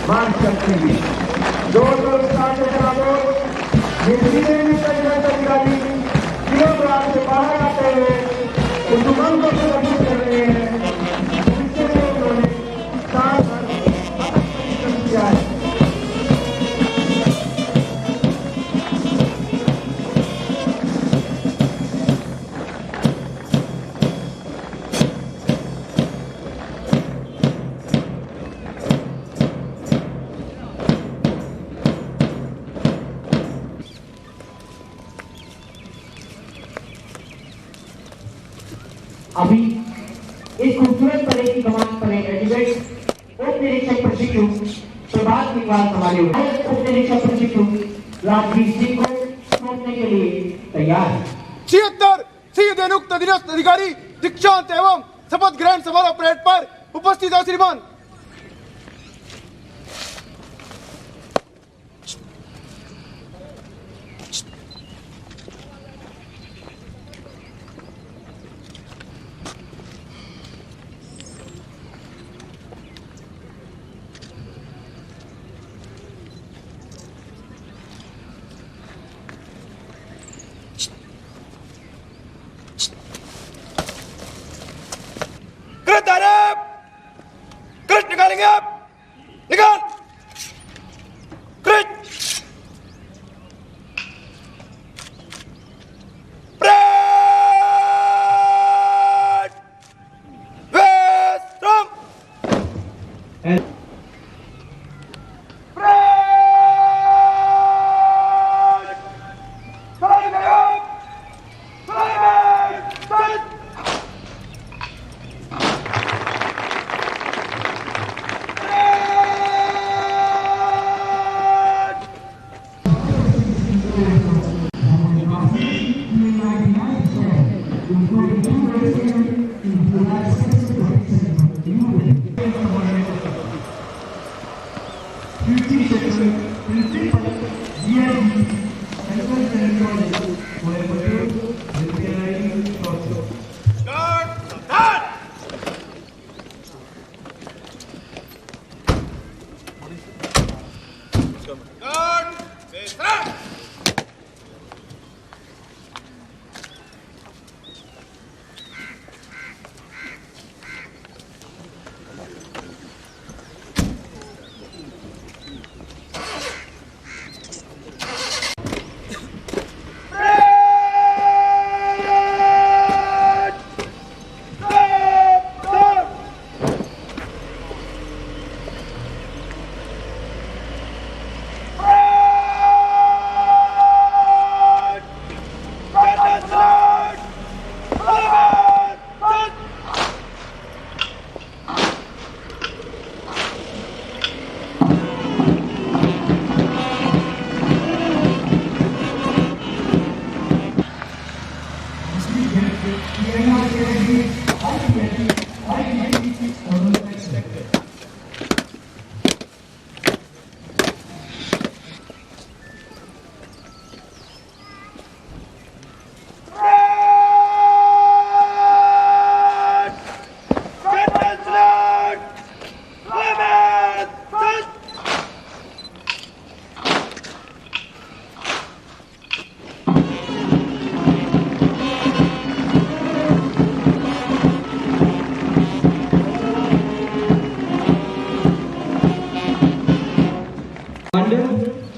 मान सकती है। दो साल के बराबर जिंदगी में अधिकारी दिनों रात से बाहर आते हुए उस उमंग को सुरक्षित कर रहे हैं जिससे उन्होंने साल भर किया है। अभी इस खूबसूरत परेड की कमान पर एडवोकेट उप निरीक्षक प्रशिक्षु प्रभात निवास हमारे उप निरीक्षक प्रशिक्षु राजवीर सिंह को सौंपने के लिए तैयार है। 76 संयुक्त अधीनस्थ अधिकारी दीक्षांत एवं शपथ ग्रहण समारोह परेड पर उपस्थित है श्रीमान। कृष्ण निकालेंगे आप, निकाल Krishna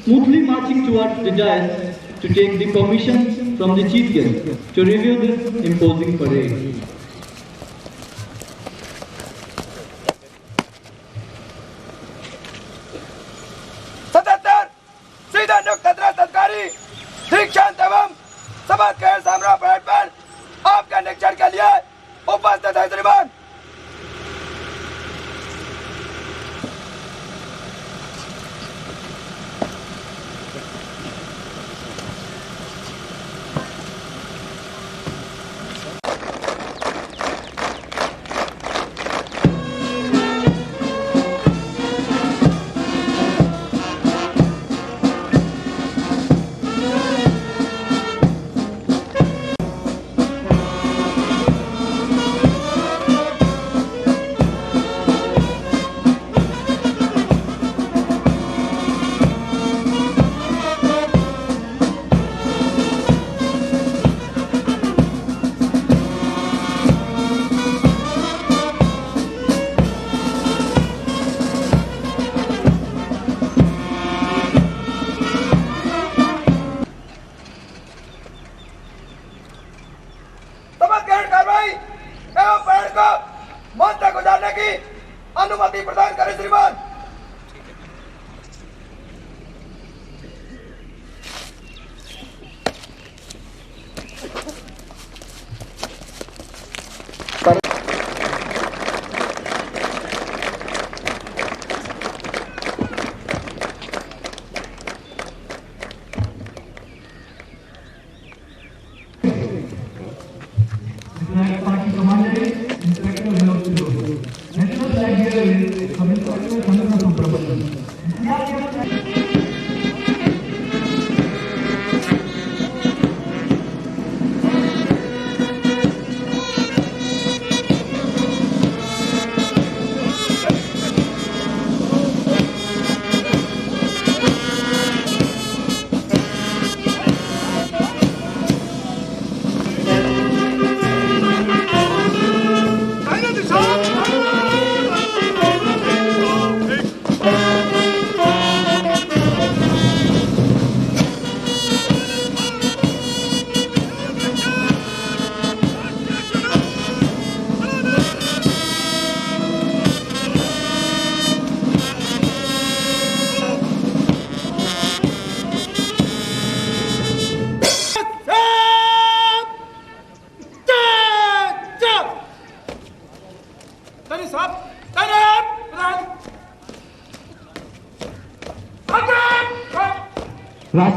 Smoothly marching towards the dais to take the permission from the chief guest to review this imposing parade. दीक्षांत एवं शपथ ग्रहण समारोह परेड पर आपके निरीक्षण के लिए उपस्थित है श्रीमान।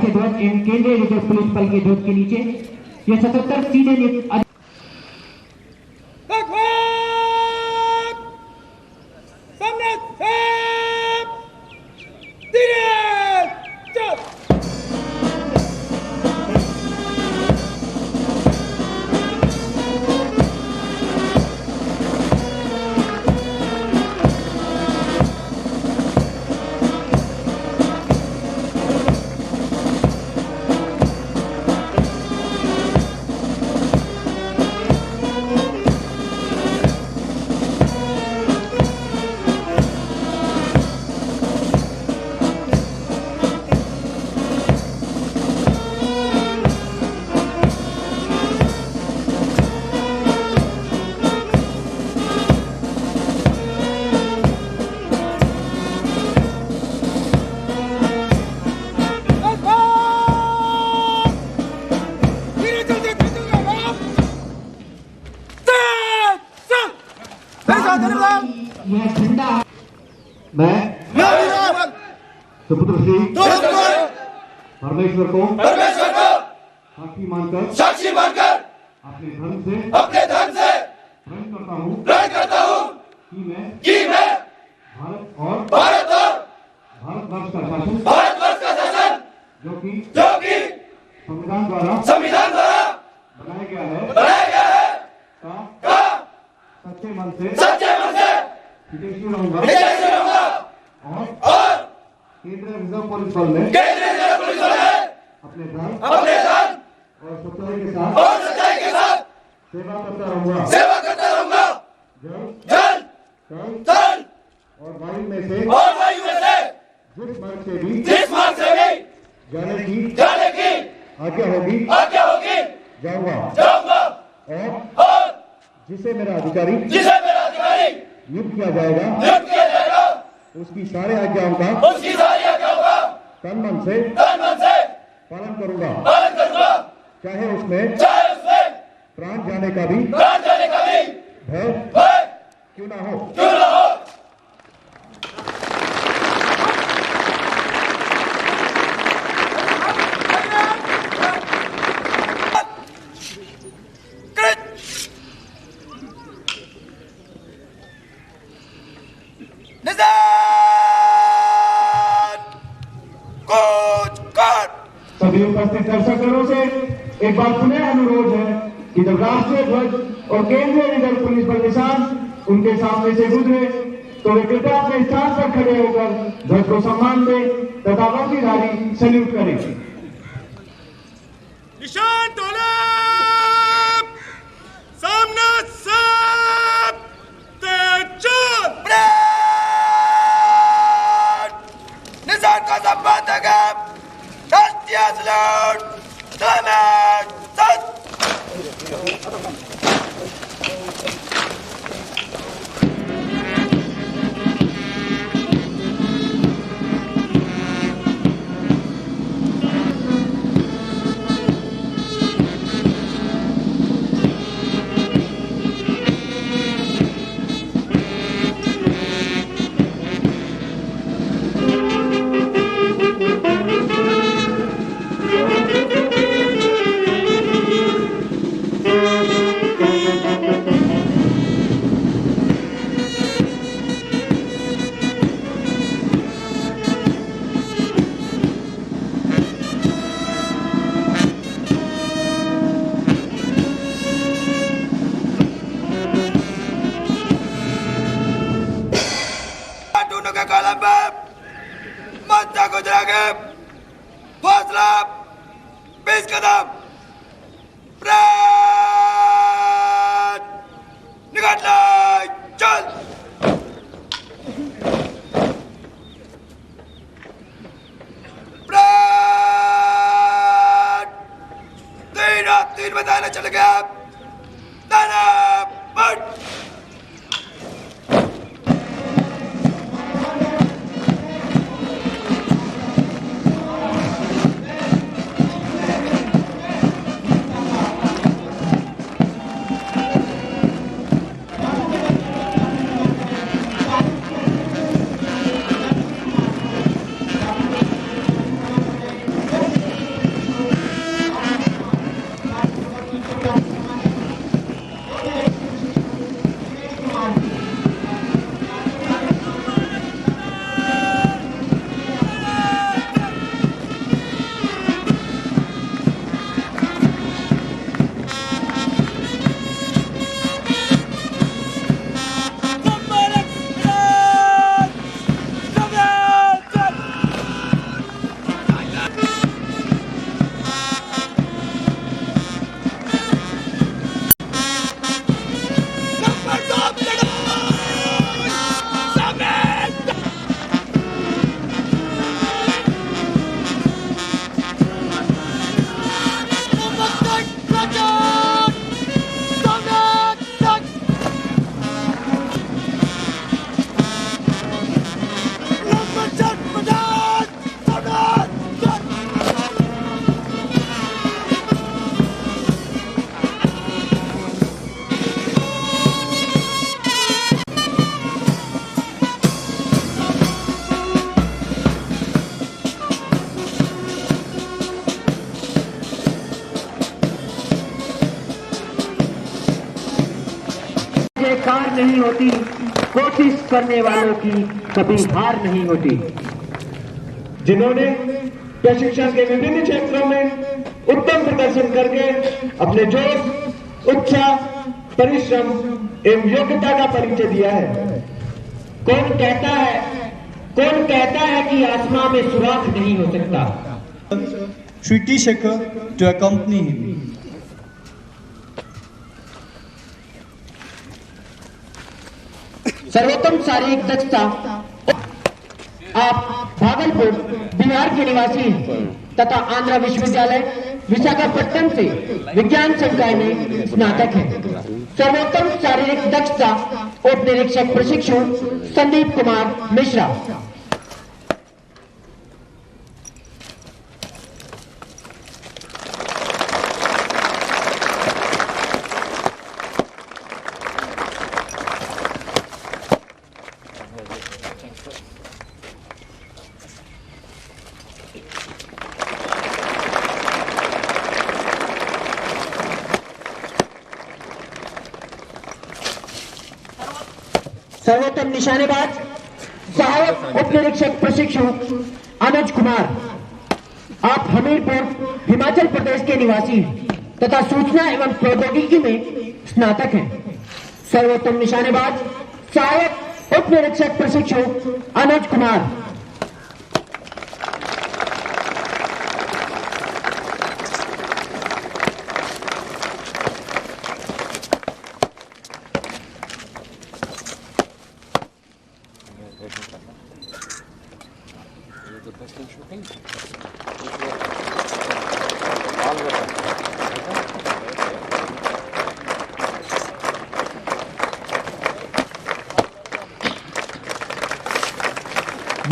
राष्ट्रीय ध्वज एवं केंद्रीय रिजर्व पुलिस बल के ध्वज के नीचे ये 77 सीधे यह झंडा मैं सुपुत्र श्री परमेश्वर को साक्षी मानकर अपने धर्म से प्रण करता हूँ कि मैं भारत और भारतवर्ष का शासन जो कि संविधान द्वारा बनाया गया है का सच्चे मन से विदेशी रहूंगा और केंद्रीय रिजर्व पुलिस बल में अपने धर्म और सच्चाई के साथ सेवा करता रहूंगा जल और वायु में से जिस मार्ग से भी जाने की आज्ञा होगी जाऊंगा और जिसे मेरा अधिकारी नियुक्त किया जाएगा उसकी सारी आज्ञाओं का तन मन से पालन करूंगा चाहे उसमें प्राण जाने का भी भय क्यों ना हो। सभी उपस्थित दर्शकों से एक बार पुनः अनुरोध है कि जब राष्ट्रीय ध्वज और केंद्रीय रिजर्व पुलिस बल निशान उनके सामने से गुजरे तो वे कृपया अपने स्थान पर खड़े होकर ध्वज को सम्मान दें तथा वर्दीधारी सैल्यूट करें। निशान तलब सामने सब तेज निशान का सम्मान देगा राष्ट्रीय सैल्यूट फासला 20 कदम निकाल चल तीन बताने चल गया बेकार नहीं होती, कोशिश करने वालों की कभी हार नहीं होती। जिन्होंने प्रशिक्षण के विभिन्न क्षेत्रों में उत्तम प्रदर्शन करके अपने जोश, उत्साह, परिश्रम एवं योग्यता का परिचय दिया है। कौन कहता है कि आसमां में सुराख नहीं हो सकता। Sri T. Shekhar to accompany him. सर्वोत्तम शारीरिक दक्षता। आप भागलपुर बिहार के निवासी हैं तथा आंध्र विश्वविद्यालय विशाखापट्टनम से विज्ञान संकाय में स्नातक हैं। सर्वोत्तम शारीरिक दक्षता उप निरीक्षक प्रशिक्षु संदीप कुमार मिश्रा। सर्वोत्तम निशानेबाज सहायक उप निरीक्षक प्रशिक्षु अनुज कुमार। आप हमीरपुर हिमाचल प्रदेश के निवासी हैं तथा सूचना एवं प्रौद्योगिकी में स्नातक हैं। सर्वोत्तम निशानेबाज सहायक उप निरीक्षक प्रशिक्षु अनुज कुमार।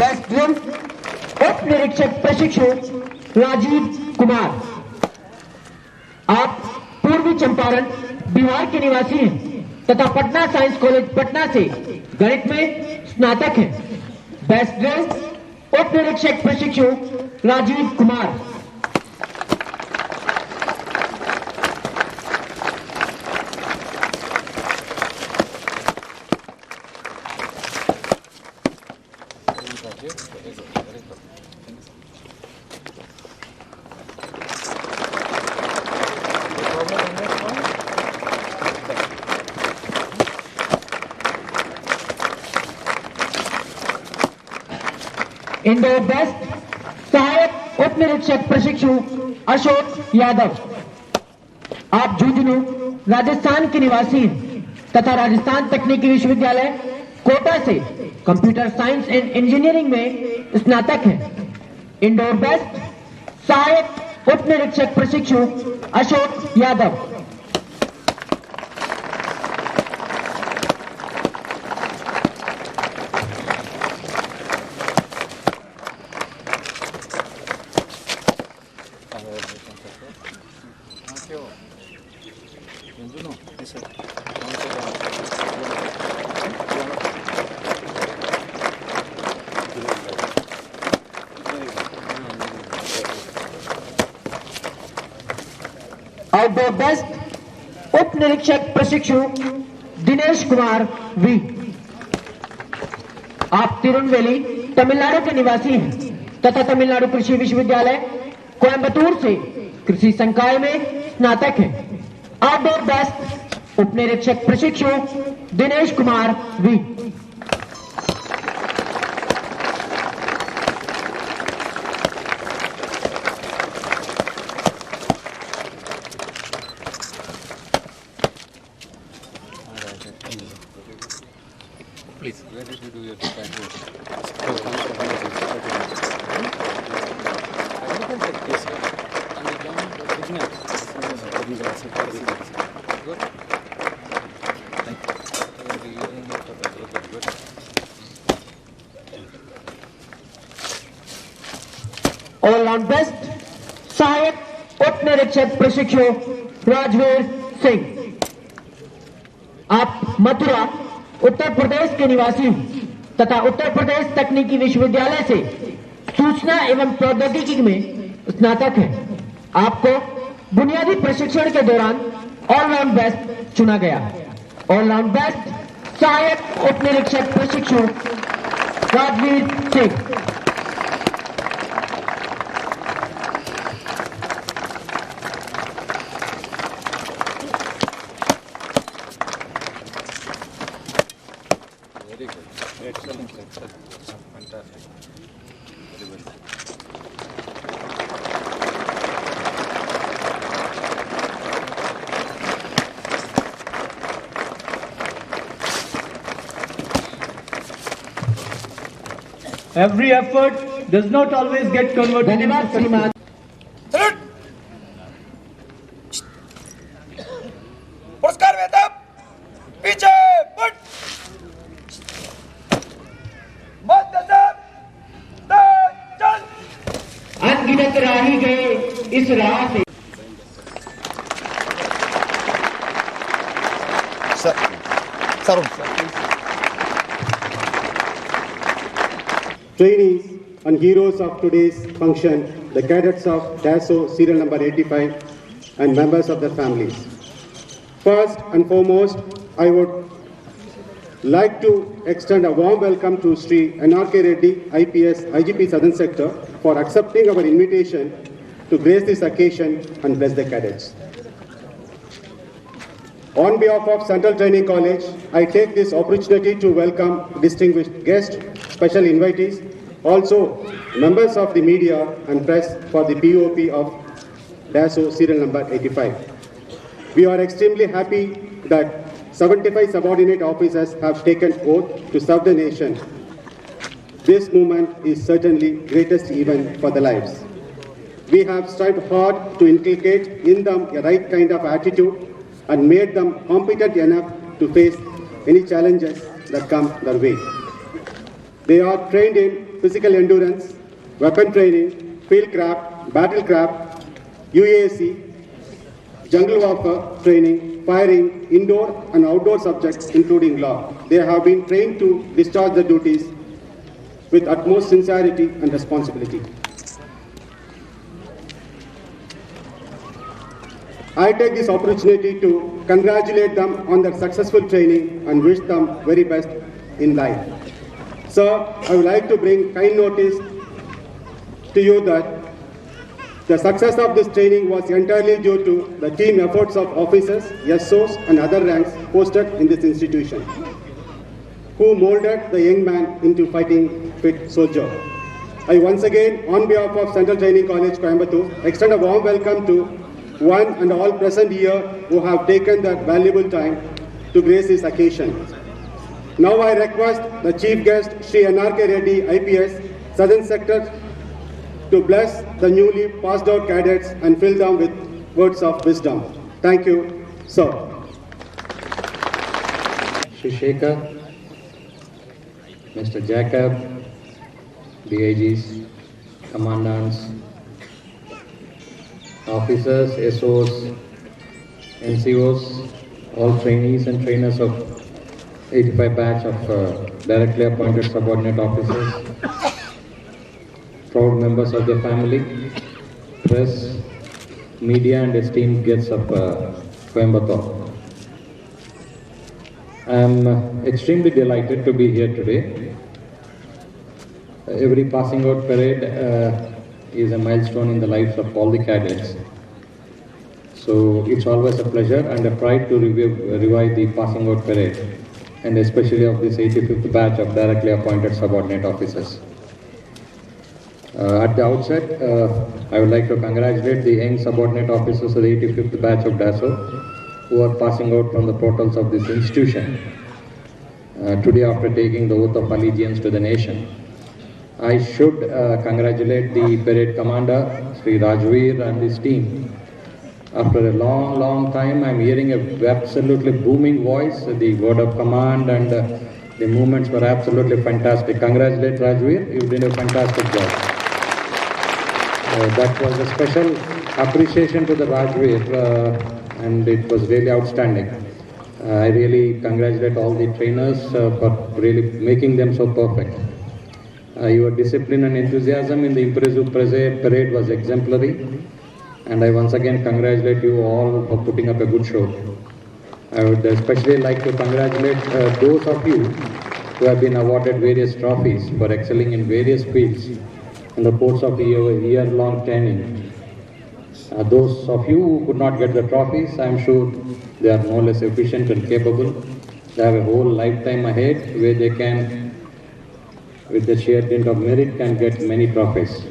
बेस्ट ड्रिल उप निरीक्षक प्रशिक्षु राजीव कुमार। आप पूर्वी चंपारण बिहार के निवासी हैं तथा पटना साइंस कॉलेज पटना से गणित में स्नातक हैं। बेस्ट ड्रिल उप निरीक्षक प्रशिक्षु राजीव कुमार। इंडोर बेस्ट सहायक उप निरीक्षक प्रशिक्षु अशोक यादव। आप झुंझुनू राजस्थान के निवासी हैं तथा राजस्थान तकनीकी विश्वविद्यालय कोटा से कंप्यूटर साइंस एंड इंजीनियरिंग में स्नातक हैं। इंडोर बेस्ट सहायक उप निरीक्षक प्रशिक्षु अशोक यादव। आउटडोर बेस्ट उप निरीक्षक प्रशिक्षु दिनेश कुमार वी। आप तिरुनवेली तमिलनाडु के निवासी हैं तथा तमिलनाडु कृषि विश्वविद्यालय कोयम्बतूर से कृषि संकाय में स्नातक हैं। आउटडोर बेस्ट उप निरीक्षक प्रशिक्षु Dinesh Kumar V. Please, where did you do your practice? All round best सहायक उप निरीक्षक प्रशिक्षु राजवीर सिंह। आप मथुरा उत्तर प्रदेश के निवासी हैं तथा उत्तर प्रदेश तकनीकी विश्वविद्यालय से सूचना एवं प्रौद्योगिकी में स्नातक हैं। आपको बुनियादी प्रशिक्षण के दौरान ऑलराउंड बेस्ट चुना गया। ऑलराउंड बेस्ट सहायक उप निरीक्षक प्रशिक्षु Rajveer Singh. Very good. Excellent, excellent. Fantastic. Very well. Every effort does not always get converted into धन्यवाद श्रीमान। सैल्यूट। पुरस्कार वेतन पीछे फुट मध्य से चल। अनगिनत राही गए इस राह से। Trainees and heroes of today's function, the cadets of DASO serial number 85 and members of their families. First and foremost, I would like to extend a warm welcome to Sri NRK Reddy, IPS, IGP Southern Sector for accepting our invitation to grace this occasion and bless the cadets. On behalf of Central Training College, I take this opportunity to welcome distinguished guests, special invitees, also members of the media and press for the POP of DASO serial number 85. We are extremely happy that 75 subordinate officers have taken oath to serve the nation. This movement is certainly greatest event for the lives. We have strived hard to inculcate in them a right kind of attitude and made them competent enough to face any challenges that come their way. They are trained in physical endurance, weapon training, field craft, battlecraft, UAC, jungle warfare training, firing, indoor and outdoor subjects including law. They have been trained to discharge their duties with utmost sincerity and responsibility. I take this opportunity to congratulate them on their successful training and wish them very best in life. Sir, I would like to bring kind notice to you that the success of this training was entirely due to the team efforts of officers, SOs and other ranks posted in this institution, who molded the young man into fighting fit soldier. I once again, on behalf of Central Training College, Coimbatore, extend a warm welcome to one and all present here who have taken that valuable time to grace this occasion. Now I request the Chief Guest, Sri NRK Reddy, IPS, Southern Sector, to bless the newly passed out cadets and fill them with words of wisdom. Thank you, sir. Shri Shekhar, Mr. Jacob, DIGs, Commandants, officers, SOs, NCOs, all trainees and trainers of 85 batch of directly appointed subordinate officers, proud members of the family, press, media and esteemed guests of Coimbatore. I am extremely delighted to be here today. Every passing out parade is a milestone in the lives of all the cadets. So it's always a pleasure and a pride to revive the passing out parade, and especially of this 85th batch of directly appointed subordinate officers. At the outset, I would like to congratulate the young subordinate officers of the 85th batch of DASO who are passing out from the portals of this institution today after taking the oath of allegiance to the nation. I should congratulate the parade commander, Sri Rajveer, and his team. After a long time, I'm hearing a absolutely booming voice. The word of command and the movements were absolutely fantastic. Congratulate Rajveer, you did a fantastic job. That was a special appreciation to the Rajveer, and it was really outstanding. I really congratulate all the trainers for really making them so perfect. Your discipline and enthusiasm in the impressive parade was exemplary, and I once again congratulate you all for putting up a good show. I would especially like to congratulate those of you who have been awarded various trophies for excelling in various fields in the course of a year-long training. Those of you who could not get the trophies, I am sure they are no less efficient and capable. They have a whole lifetime ahead where they can, with the sheer dint of merit, can get many trophies.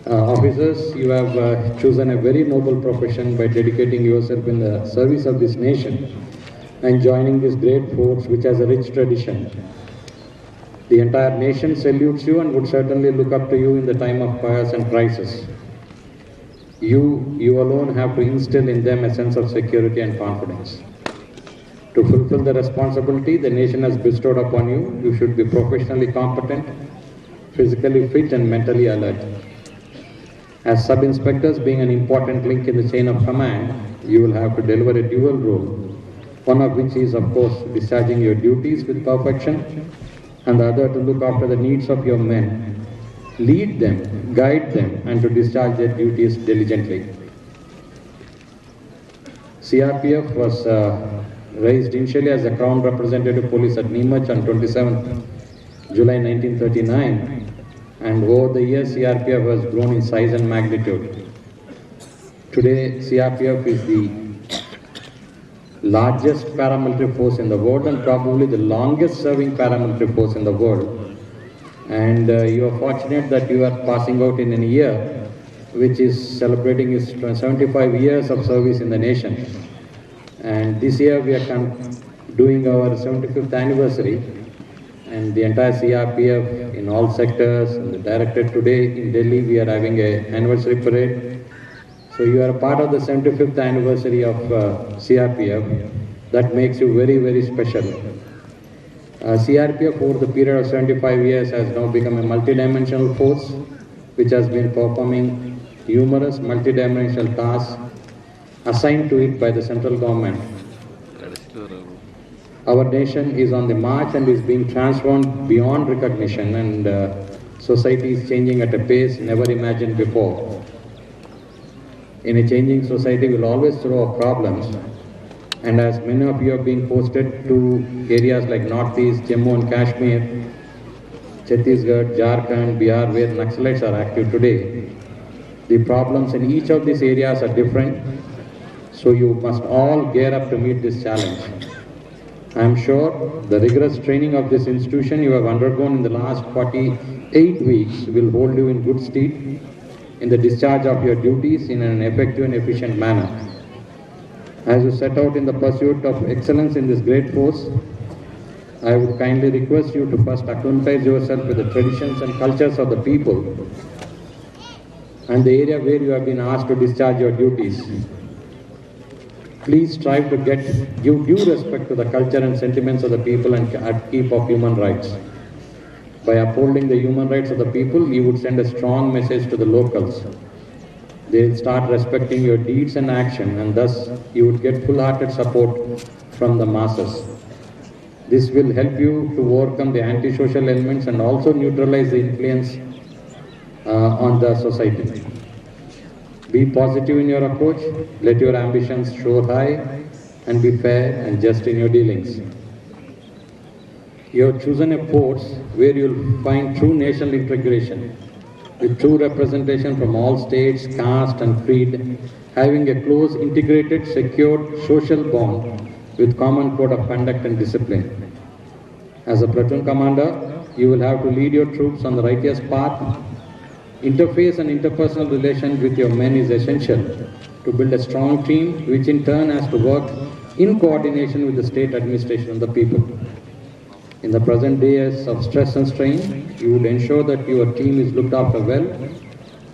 Officers, you have chosen a very noble profession by dedicating yourself in the service of this nation and joining this great force which has a rich tradition. The entire nation salutes you and would certainly look up to you in the time of chaos and crisis. You alone have to instill in them a sense of security and confidence. To fulfill the responsibility the nation has bestowed upon you, you should be professionally competent, physically fit and mentally alert. As sub-inspectors, being an important link in the chain of command, you will have to deliver a dual role, one of which is, of course, discharging your duties with perfection, and the other to look after the needs of your men, lead them, guide them, and to discharge their duties diligently. CRPF was raised initially as the Crown Representative Police at Neemuch on 27th July 1939. And over the years, CRPF has grown in size and magnitude. Today, CRPF is the largest paramilitary force in the world and probably the longest serving paramilitary force in the world. And you are fortunate that you are passing out in a year which is celebrating its 75 years of service in the nation. And this year we are doing our 75th anniversary. And the entire CRPF in all sectors, and the directorate today in Delhi, we are having an anniversary parade. So you are a part of the 75th anniversary of CRPF. That makes you very, very special. CRPF over the period of 75 years has now become a multidimensional force which has been performing numerous multidimensional tasks assigned to it by the central government. Our nation is on the march and is being transformed beyond recognition, and society is changing at a pace never imagined before. In a changing society, we will always throw up problems, and as many of you are being posted to areas like Northeast, Jammu and Kashmir, Chhattisgarh, Jharkhand, Bihar, where Naxalites are active today, the problems in each of these areas are different, so you must all gear up to meet this challenge. I am sure the rigorous training of this institution you have undergone in the last 48 weeks will hold you in good stead in the discharge of your duties in an effective and efficient manner. As you set out in the pursuit of excellence in this great force, I would kindly request you to first acclimatize yourself with the traditions and cultures of the people and the area where you have been asked to discharge your duties. Please strive to give due respect to the culture and sentiments of the people and upkeep of human rights. By upholding the human rights of the people, you would send a strong message to the locals. They will start respecting your deeds and action, and thus you would get full-hearted support from the masses. This will help you to overcome the antisocial elements and also neutralize the influence on the society. Be positive in your approach, let your ambitions soar high, and be fair and just in your dealings. You have chosen a force where you will find true national integration, with true representation from all states, caste and creed, having a close, integrated, secured social bond with common code of conduct and discipline. As a platoon commander, you will have to lead your troops on the righteous path. Interface and interpersonal relations with your men is essential to build a strong team, which in turn has to work in coordination with the state administration and the people. In the present days of stress and strain, you would ensure that your team is looked after well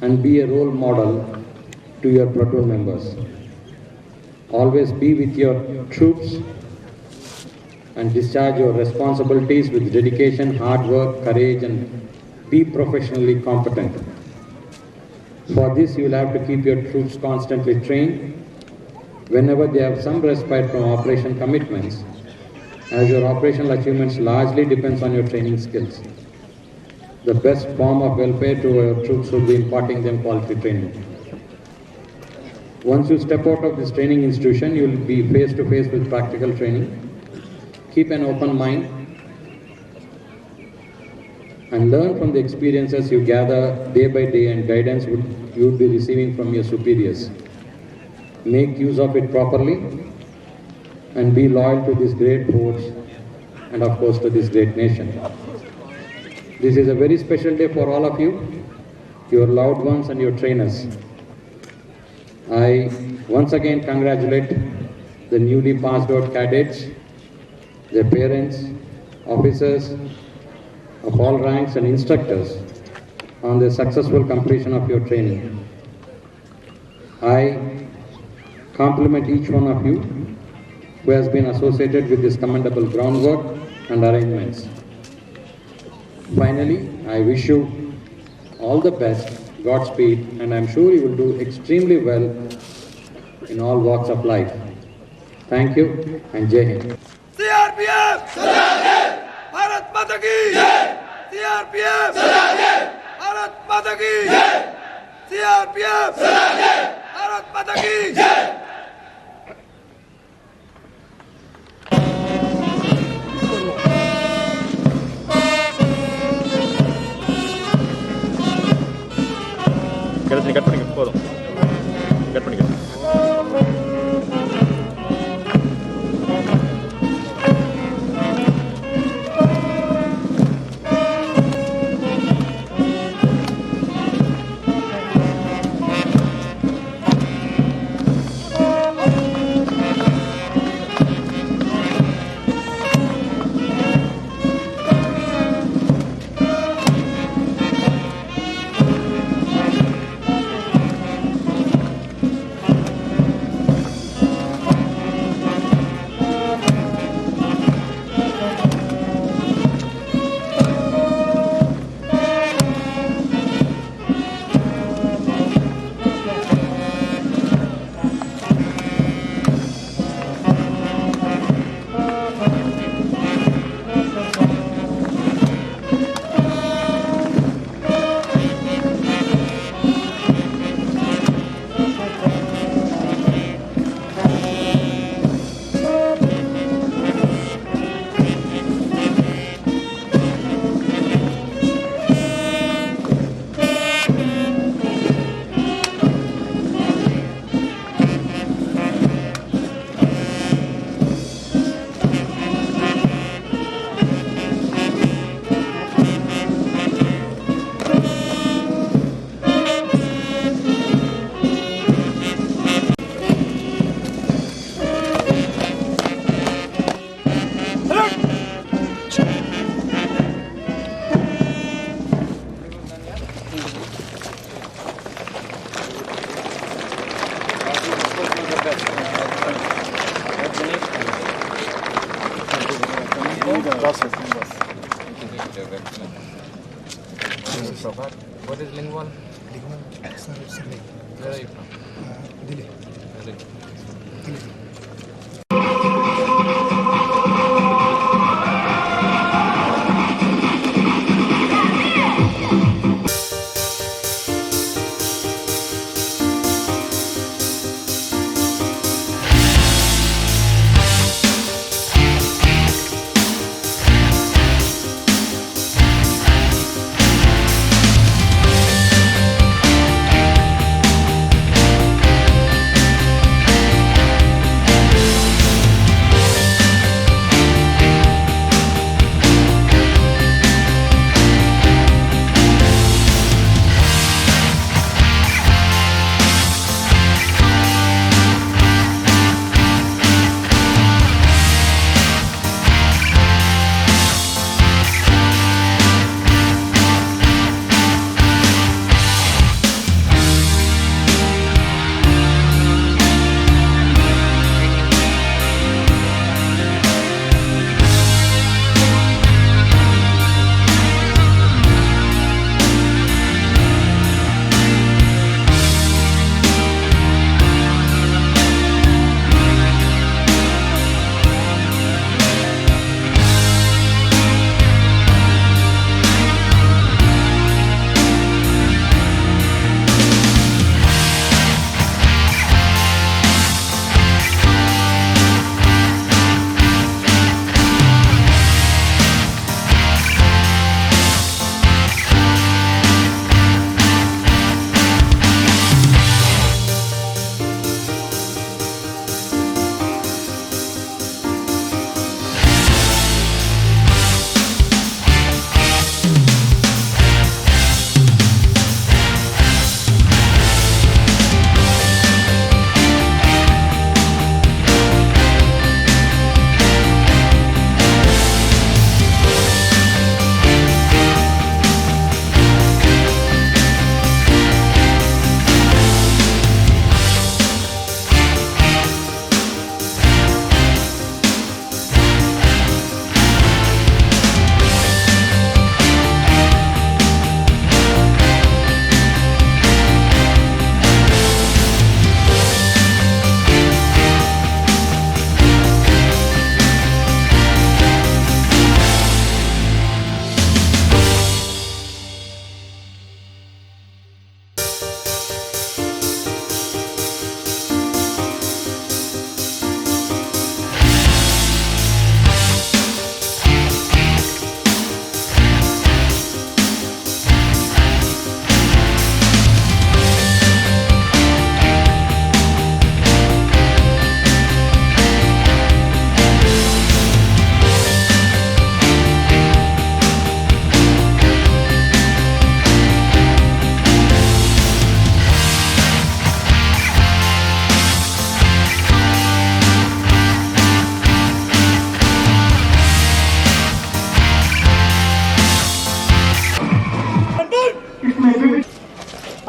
and be a role model to your platoon members. Always be with your troops and discharge your responsibilities with dedication, hard work, courage, and be professionally competent. For this, you will have to keep your troops constantly trained whenever they have some respite from operation commitments, as your operational achievements largely depends on your training skills. The best form of welfare to our troops would be imparting them quality training. Once you step out of this training institution, you will be face to face with practical training. Keep an open mind and learn from the experiences you gather day by day and guidance you would be receiving from your superiors. Make use of it properly and be loyal to this great force and of course to this great nation. This is a very special day for all of you, your loved ones and your trainers. I once again congratulate the newly passed out cadets, their parents, officers of all ranks and instructors on the successful completion of your training. I compliment each one of you who has been associated with this commendable groundwork and arrangements. Finally, I wish you all the best, Godspeed, and I'm sure you will do extremely well in all walks of life. Thank you and Jai Hind. CRPF Bharat माता की CRPF Bharat माता की CRPF Bharat माता की cut பண்ணிக்க போதும் cut பண்ணிக்க What is lingual? Where are you from? Delhi.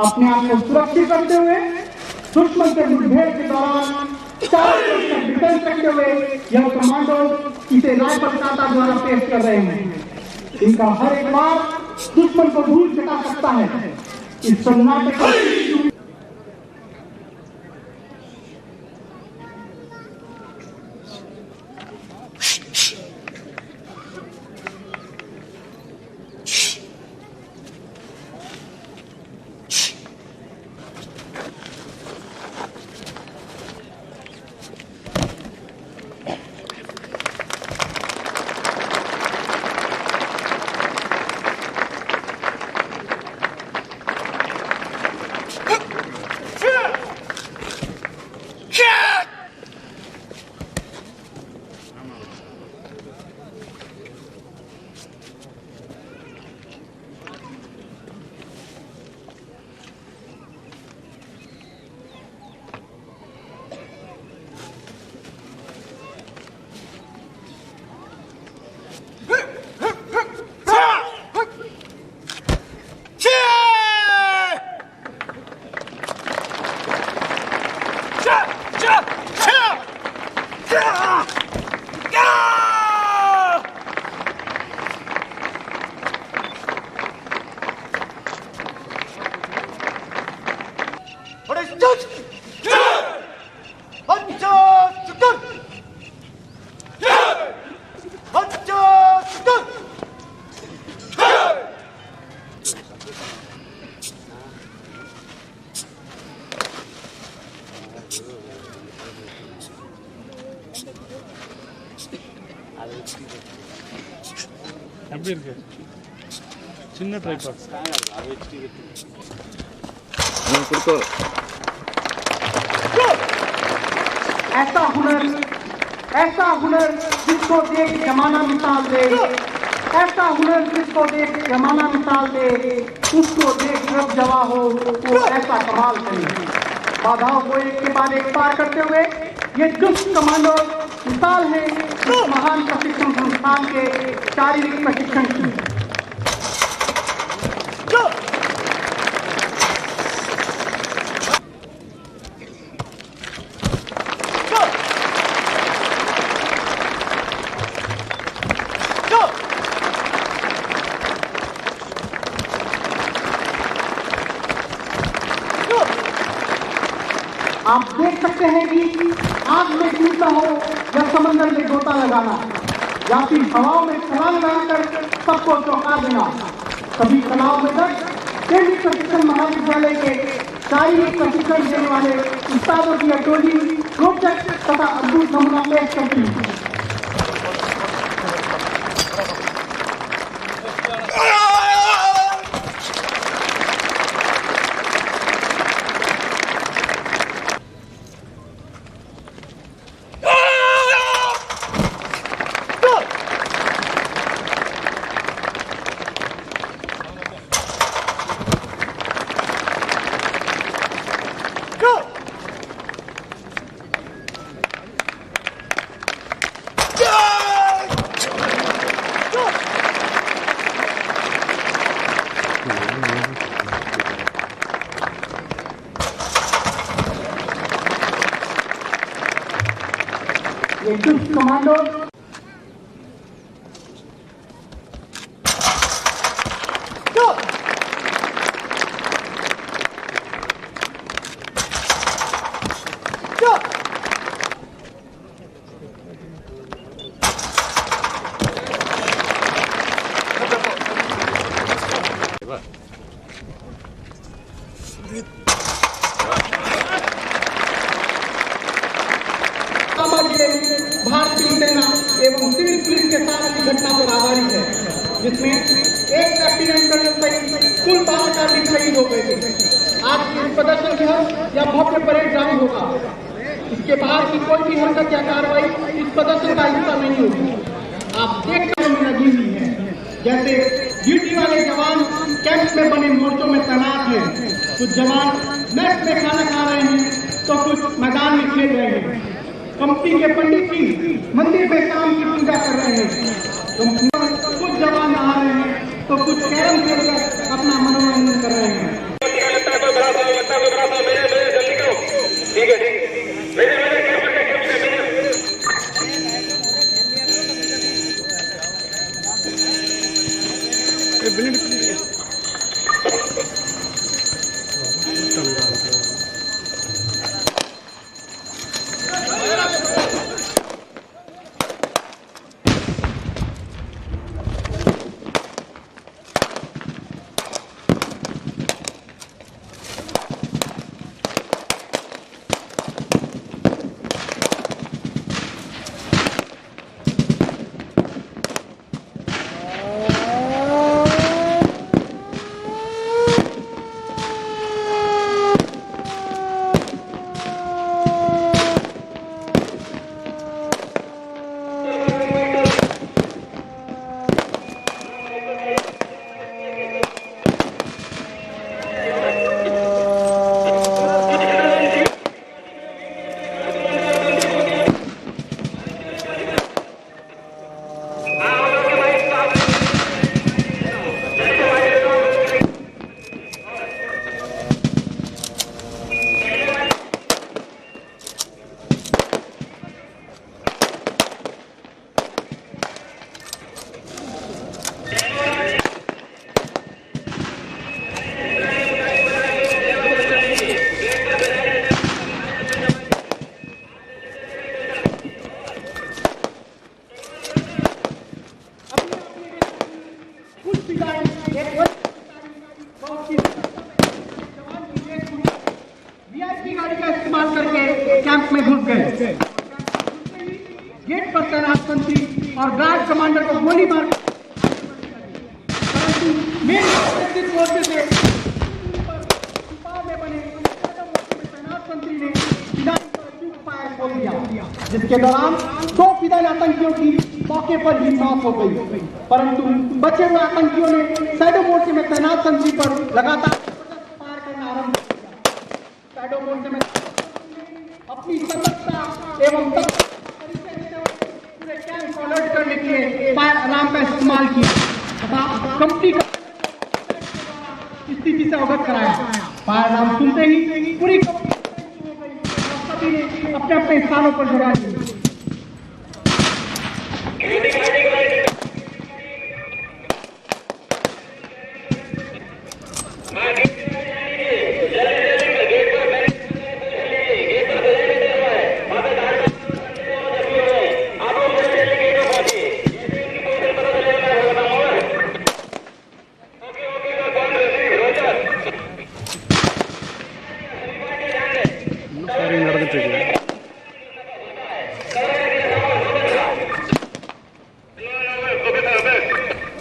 अपने आप को सुरक्षित रखते हुए दुश्मन के मुठभेड़ के दौरान 4 डिफेंस रखते हुए यह कमांडो इसे राइफल कांटा द्वारा पेश कर रहे हैं। इनका हर एक बार दुश्मन को धूल चटा सकता है। इस सन्नाटे का చిన్న ట్రైపాడ్ ऐसा हुनर जिसको देख जमाना मिसाल दे, ऐसा हुनर जिसको देख जमाना मिसाल दे, उसको देख जब जवा हो वो ऐसा कमाल करे। बाधाओं को एक के बाद एक पार करते हुए ये दुष्ट कमांडो मिसाल है इस महान प्रशिक्षण संस्थान के शारीरिक प्रशिक्षण की। आप देख सकते हैं कि आग में कूदना हो या समंदर में गोता लगाना या फिर हवाओं में छलांग लगाकर सबको चौंका देना, सभी कलाओं में दर्ज केंद्रीय प्रशिक्षण महाविद्यालय के शारीरिक प्रशिक्षण देने वाले उस्तादों की टोली रोचक तथा अद्भुत नमूना पेश करती है। ये दुष्ट कमांडो भारतीय सेना एवं सिविल पुलिस के साथ की घटना पर आधारित है, जिसमें एक लेफ्टिनेंट कर्नल सहित कुल 12 कार्मिक शहीद हो गए थे। आज इस प्रदर्शन की या भव्य परेड जारी होगा। इसके बाहर की कोई भी हरकत या कार्रवाई इस प्रदर्शन का हिस्सा नहीं होगी। आप देखते हुए लगी हुई है, जैसे ड्यूटी वाले जवान कैंप में बने मोर्चों में तैनात हैं, कुछ जवान मेस में खाना खा रहे हैं तो कुछ मैदान में खेल रहे हैं। कंपनी के पंडित जी मंदिर में शाम की पूजा कर रहे हैं। कुछ जवान नहा रहे हैं तो कुछ कैरम खेलकर अपना मनोरंजन कर रहे हैं। वीआईपी गाड़ी का इस्तेमाल करके कैंप में घुस गए। गेट पर तैनात मंत्री और गार्ड कमांडर को गोली मार, परंतु मेन मोर्चे से छुपाव में बने तैनात मंत्री ने फायर खोल दिया, जिसके दौरान 2 फिदाई आतंकियों की मौके पर ही मौत हो गई। परंतु बचे हुए आतंकियों ने शैडो मोर्चे में तैनात मंत्री पर लगातार फायर करना आरंभ किया। शैडो मोर्चे में अपनी सतर्कता एवं पूरे कैंप को अलर्ट करने के लिए फायर अलार्म का इस्तेमाल किया तथा कंपनी का स्थिति से अवगत कराया। फायर अलार्म सुनते ही पूरी कंपनी सभी ने अपने अपने स्थानों पर जुड़ा दिया।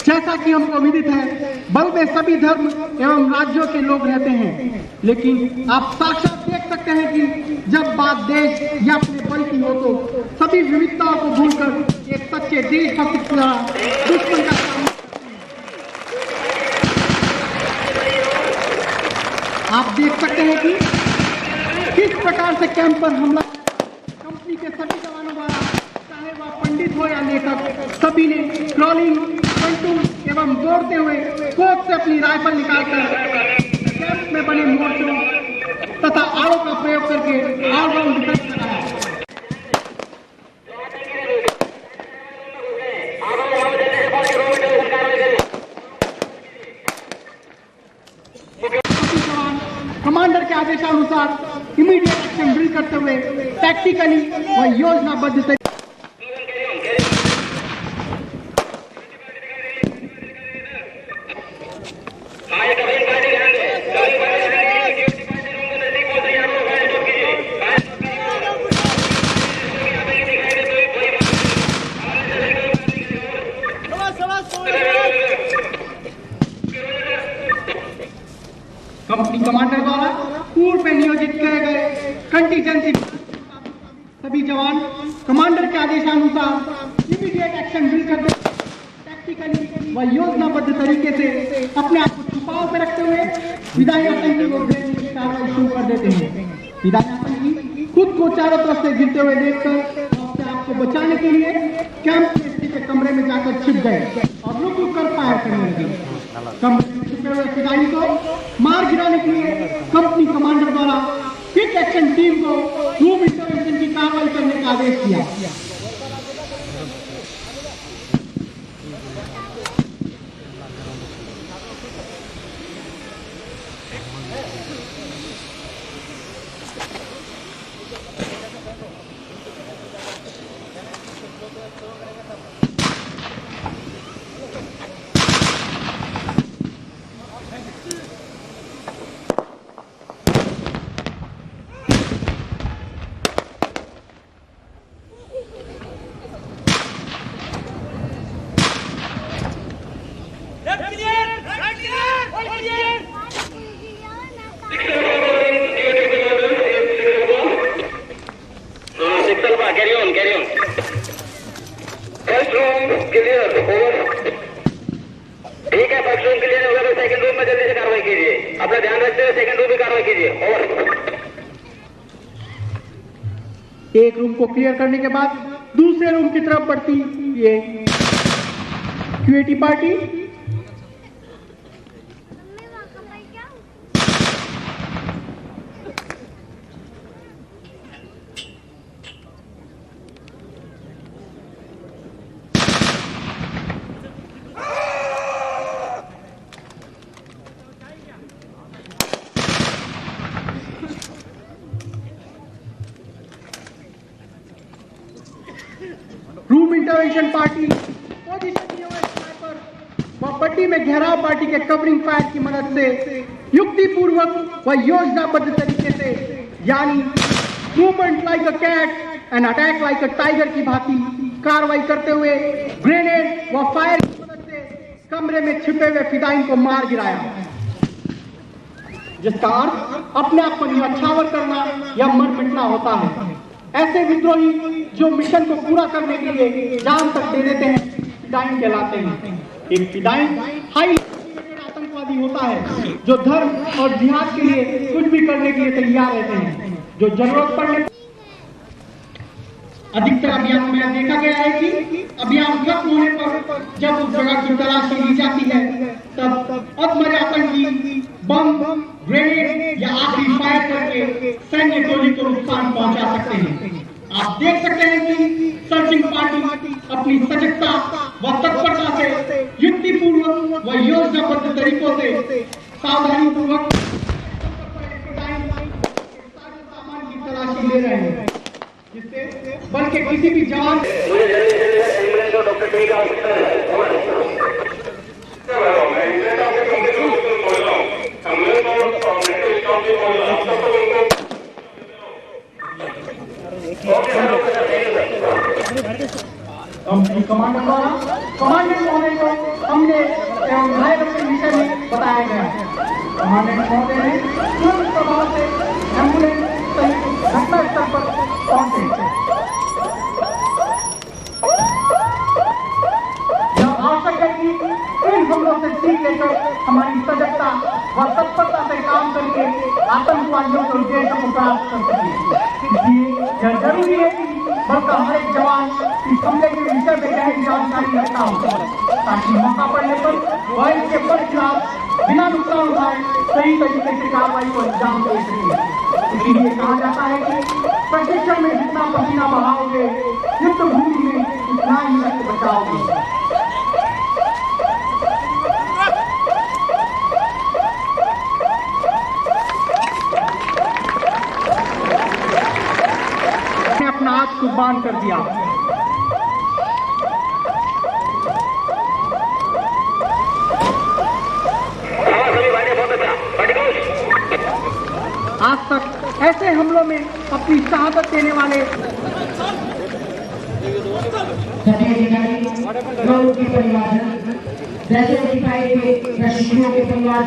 जैसा कि हमको विदित है, बल में सभी धर्म एवं राज्यों के लोग रहते हैं, लेकिन आप साक्षात देख सकते हैं कि जब बात देश या अपने बल की हो तो सभी विविधताओं को भूलकर एक सच्चे देशभक्त की तरह दुश्मन का सामना। आप देख सकते हैं कि किस प्रकार से कैंप पर हमला कंपनी के सभी जवानों द्वारा, चाहे वह पंडित हो या लेखक, सभी ने क्रॉलिंग एवं दौड़ते हुए कोट से अपनी राइफल निकालकर कैंप में बने मोर्चों तथा आड़ों का प्रयोग करके ऑलराउंड डिफेंस कराया। कमांडर के आदेशानुसार इमीडिएट एक्शन ड्रिल करते हुए टैक्टिकली व योजनाबद्ध तरीके कंपनी कमांडर द्वारा पूर्व में नियोजित किए गए कंटीजेंसी सभी जवान कमांडर के आदेशानुसार इमीडिएट एक्शन ड्रिल करते टैक्टिकली व योजनाबद्ध तरीके से अपने आप को छुपाव में रखते हुए विदाई आतंकी को कार्रवाई शुरू कर देते हैं। विदाई आतंकी खुद को चारों तरफ से गिरते हुए देखकर अपने आप को बचाने के लिए कैंप में स्थित कमरे में जाकर छिप गए और रुक रुक कर फायर करने लगे। छिपे हुए फिदाई को मार गिराने के लिए कंपनी कमांडर द्वारा क्विक एक्शन टीम को रूम इंटरवेंशन की कार्रवाई करने का आदेश दिया। एक रूम को क्लियर करने के बाद दूसरे रूम की तरफ बढ़ती ये QAT party. Room intervention party position लिए हुए स्नाइपर व पट्टी में घेराव पार्टी के कवरिंग फायर की मदद से युक्तिपूर्वक व योजनाबद्ध तरीके से यानी movement like a cat and attack like a tiger की भांति कार्रवाई करते हुए ग्रेनेड व फायर की मदद से कमरे में छिपे हुए फिदाइन को मार गिराया, जिसका अर्थ अपने आप को न्यौछावर करना या मर मिटना होता है। ऐसे विद्रोही जो मिशन को पूरा करने के लिए जान तक दे देते हैं फिदाइन कहलाते हैं। एक फिदाइन हाई आतंकवादी होता है जो धर्म और जिहाद के लिए कुछ भी करने के लिए तैयार रहते हैं, जो जरूरत पड़ने अधिकतर अभियान में देखा गया है कि अभियान खत्म होने पर जब उस जगह की तलाशी ली जाती है तब अधमरे आतंकी बम, ग्रेनेड या आखिरी फायर करके सैन्य टोली को नुकसान पहुंचा सकते हैं। आप देख सकते हैं कि सर्चिंग पार्टी अपनी सजगता व तत्परता से युक्तिपूर्वक व योजनाबद्ध तरीकों से सावधानी पूर्वक सामान की तलाशी ले रहे हैं, जिससे बल्कि किसी भी जवान मुझे एम्बुलेंस और डॉक्टर टी का आवश्यकता है। कमांडर द्वारा कमांडेंट महोदय को हमने एवं घायलों के विषय में बताया गया है। कमांडेंट महोदय ने तुरंत प्रभाव से एम्बुलेंस सहित घटनास्थल पर पहुंचे। यह आवश्यक है कि इन हमलों से सीख लेकर हमारी सजगता व तत्परता से काम करके आतंकवादियों के उद्देश्य को प्राप्त कर सके। इसलिए यह जरूरी है कि बल्कि हर एक जवान इस हमले के विषय में गहरी जानकारी रखता हो, ताकि मौका पड़ने पर वह इसके खिलाफ बिना नुकसान उठाए सही तरीके से कार्रवाई को अंजाम दे सके। इसीलिए कहा जाता है कि प्रशिक्षण में जितना पसीना बहाओगे युद्ध भूमि में उतना ही रक्त बचाओगे। अपना हाथ कुर्बान कर दिया। आज तक ऐसे हमलों में अपनी शहादत देने वाले के परिवार जैसे के प्रशिक्षुओं के परिवार